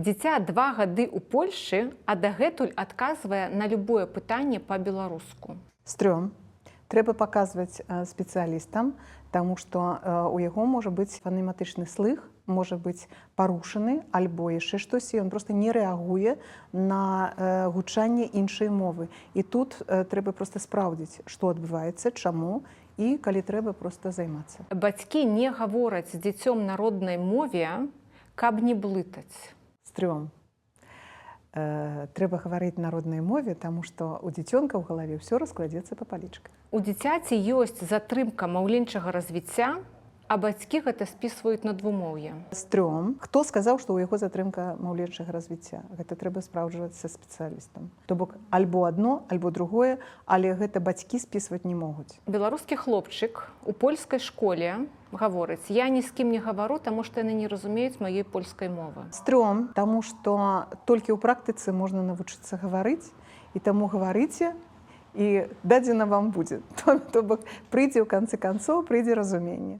Дзіця 2 гады ў Польшчы, а дагэтуль адказвае на любое пытанне па-беларуску. Стрём. Трэба паказваць спецыялістам, таму што у яго можа быць фанематычны слых, можа быць парушаны альбо яшчэ штосьці, ён проста не рэагуе на гучанне іншай мовы. І тут трэба проста спраўдзіць, што адбываецца, чаму і калі трэба проста займацца. Бацькі не гавораць з дзіцём на роднай мове, каб не блытаць. Стрём. Трэба гаварыць на роднай мове, таму што у дзіцёнка ў галаве ўсё раскладзецца па палічках. У дзіцяці ёсць затрымка маўленчага развіцця, а бацькі гэта спісваюць на двумоўе. Стрём. Хто сказаў, што ў яго затрымка маўленчага развіцця? Гэта трэба спраўджваць са спецыялістам. То бок альбо адно, альбо другое, але гэта бацькі спісваць не могуць. Беларускі хлопчык у польскай школе гаворыць: я ні з кім не гавару, таму што яны не разумеюць маёй польскай мовы. Стрём, таму што толькі ў практыцы можна навучыцца гаварыць, і таму гаварыце, і дадзена вам будзе. То бок прыйдзе ў канцы канцоў, прыйдзе разуменне.